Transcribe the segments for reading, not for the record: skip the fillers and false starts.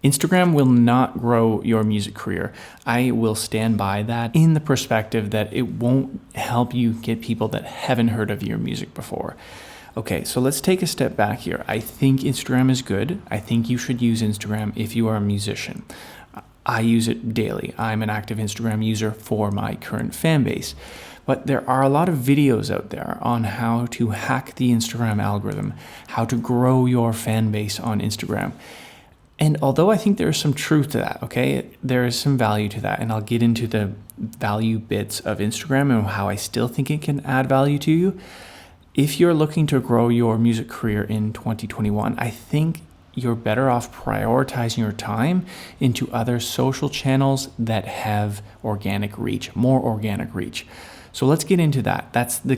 Instagram will not grow your music career. I will stand by that in the perspective that it won't help you get people that haven't heard of your music before. Okay, so let's take a step back here. I think Instagram is good. I think you should use Instagram if you are a musician. I use it daily. I'm an active Instagram user for my current fan base. But there are a lot of videos out there on how to hack the Instagram algorithm, how to grow your fan base on Instagram. And although I think there is some truth to that, okay, there is some value to that. And I'll get into the value bits of Instagram and how I still think it can add value to you. If you're looking to grow your music career in 2021, I think you're better off prioritizing your time into other social channels that have organic reach, more organic reach. So let's get into that. That's the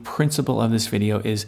principle of this video is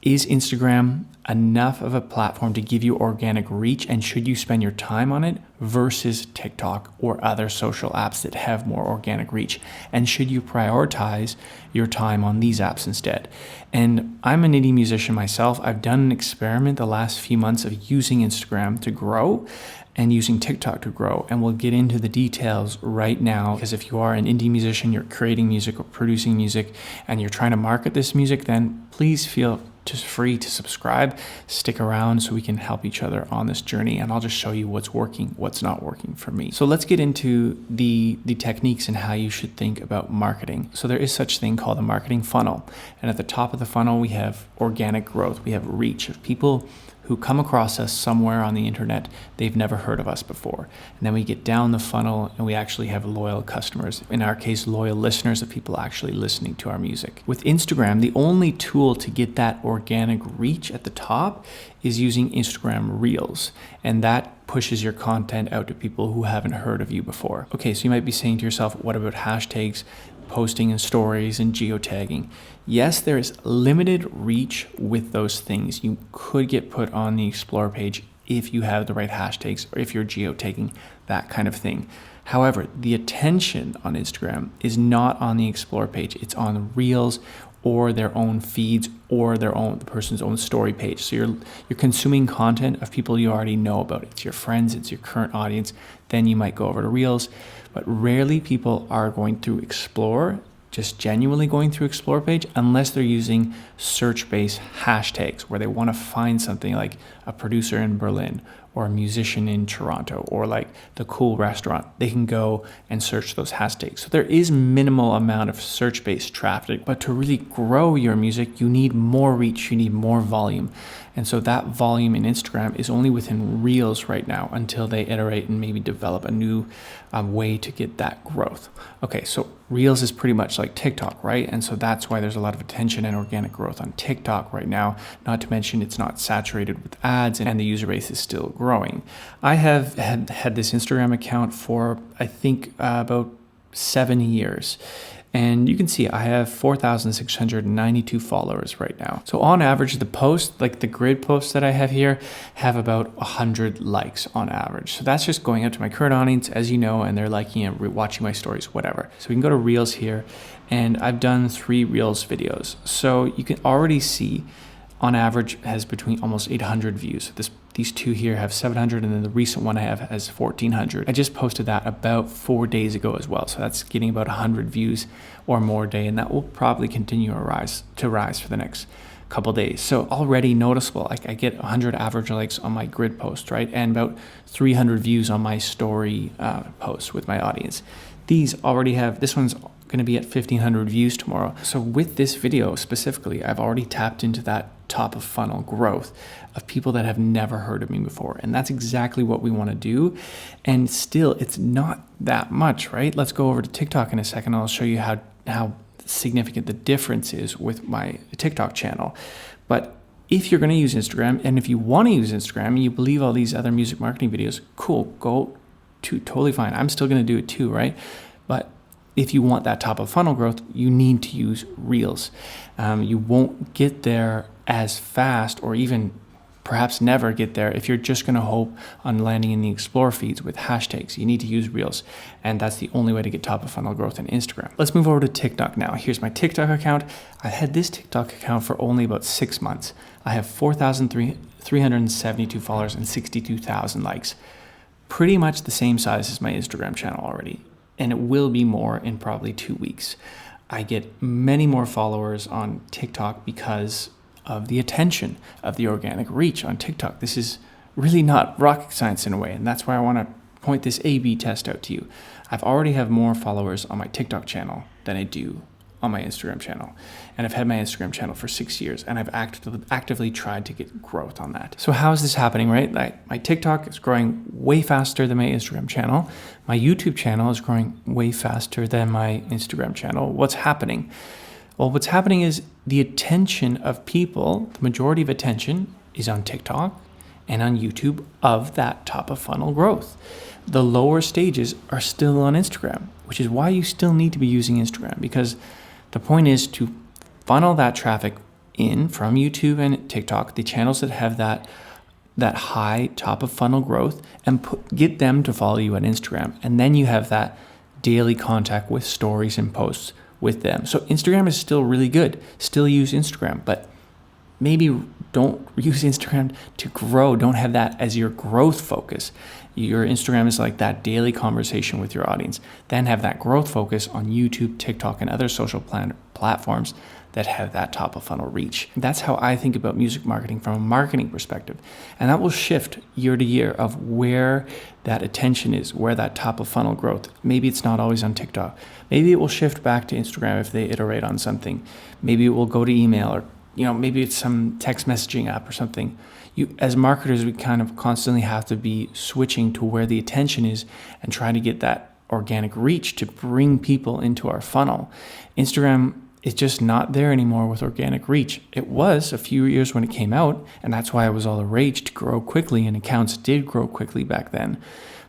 Instagram enough of a platform to give you organic reach, and should you spend your time on it versus TikTok or other social apps that have more organic reach? And should you prioritize your time on these apps instead? And I'm an indie musician myself. I've done an experiment the last few months of using Instagram to grow and using TikTok to grow. And we'll get into the details right now, because if you are an indie musician, you're creating music or producing music, and you're trying to market this music, then please feel just free to subscribe, stick around so we can help each other on this journey. And I'll just show you what's working, what's not working for me. So let's get into the techniques and how you should think about marketing. So there is such thing called a marketing funnel. And at the top of the funnel, we have organic growth. We have reach of people who come across us somewhere on the internet. They've never heard of us before. And then we get down the funnel and we actually have loyal customers. In our case, loyal listeners of people actually listening to our music. With Instagram, the only tool to get that organic reach at the top is using Instagram Reels. And that pushes your content out to people who haven't heard of you before. Okay, so you might be saying to yourself, what about hashtags, posting in stories, and geotagging? Yes, there is limited reach with those things. You could get put on the Explore page if you have the right hashtags or if you're geotagging, that kind of thing. However, the attention on Instagram is not on the Explore page. It's on Reels or their own feeds or the person's own story page. So you're consuming content of people you already know about. It's your friends, it's your current audience. Then you might go over to Reels, but rarely people are going through Explore, just genuinely going through Explore page, unless they're using search-based hashtags where they want to find something like a producer in Berlin or a musician in Toronto or like the cool restaurant. They can go and search those hashtags. So there is minimal amount of search-based traffic, but to really grow your music, you need more reach, you need more volume. And so that volume in Instagram is only within Reels right now until they iterate and maybe develop a new way to get that growth. Okay, so Reels is pretty much like TikTok, right? And so that's why there's a lot of attention and organic growth on TikTok right now, not to mention it's not saturated with ads and the user base is still growing. I have had this Instagram account for, I think, about 7 years. And you can see I have 4,692 followers right now. So on average, the posts, like the grid posts that I have here, have about 100 likes on average. So that's just going out to my current audience, as you know, and they're liking it, watching my stories, whatever. So we can go to Reels here, and I've done 3 Reels videos. So you can already see on average has between almost 800 views. These 2 here have 700, and then the recent one I have has 1,400. I just posted that about 4 days ago as well. So that's getting about 100 views or more a day, and that will probably continue to rise for the next couple days. So already noticeable. Like I get 100 average likes on my grid post, right? And about 300 views on my story post with my audience. These already have, this one's going to be at 1,500 views tomorrow. So with this video specifically, I've already tapped into that top of funnel growth of people that have never heard of me before. And that's exactly what we want to do. And still, it's not that much, right? Let's go over to TikTok in a second. I'll show you how significant the difference is with my TikTok channel. But if you're going to use Instagram, and if you want to use Instagram and you believe all these other music marketing videos, cool, go to totally fine. I'm still going to do it too, right? But if you want that top of funnel growth, you need to use Reels. You won't get there as fast, or even perhaps never get there, if you're just going to hope on landing in the Explore feeds with hashtags. You need to use Reels, and that's the only way to get top of funnel growth in Instagram. Let's move over to TikTok now. Here's my TikTok account. I had this TikTok account for only about 6 months. I have 372 followers and 62,000 likes. Pretty much the same size as my Instagram channel already. And it will be more in probably 2 weeks. I get many more followers on TikTok because of the attention, of the organic reach on TikTok. This is really not rocket science in a way, and that's why I want to point this A/B test out to you. I've already have more followers on my TikTok channel than I do on my Instagram channel. And I've had my Instagram channel for 6 years, and I've actively tried to get growth on that. So how is this happening, right? My TikTok is growing way faster than my Instagram channel. My YouTube channel is growing way faster than my Instagram channel. What's happening? Well, what's happening is the attention of people, the majority of attention is on TikTok and on YouTube of that top of funnel growth. The lower stages are still on Instagram, which is why you still need to be using Instagram, because the point is to funnel that traffic in from YouTube and TikTok, the channels that have that high top of funnel growth, and get them to follow you on Instagram. And then you have that daily contact with stories and posts with them. So Instagram is still really good. Still use Instagram, but maybe don't use Instagram to grow. Don't have that as your growth focus. Your Instagram is like that daily conversation with your audience. Then have that growth focus on YouTube, TikTok, and other social platforms that have that top of funnel reach. That's how I think about music marketing from a marketing perspective. And that will shift year to year of where that attention is, where that top of funnel growth. Maybe it's not always on TikTok. Maybe it will shift back to Instagram if they iterate on something. Maybe it will go to email, or maybe it's some text messaging app or something. As marketers, we kind of constantly have to be switching to where the attention is and trying to get that organic reach to bring people into our funnel. Instagram is just not there anymore with organic reach. It was a few years when it came out, and that's why it was all the rage to grow quickly, and accounts did grow quickly back then.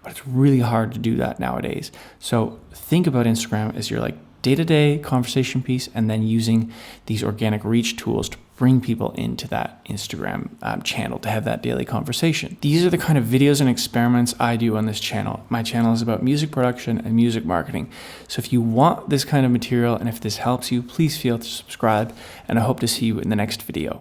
But it's really hard to do that nowadays. So think about Instagram as your day-to-day conversation piece, and then using these organic reach tools to bring people into that Instagram channel to have that daily conversation. These are the kind of videos and experiments I do on this channel. My channel is about music production and music marketing. So if you want this kind of material and if this helps you, please feel to subscribe, and I hope to see you in the next video.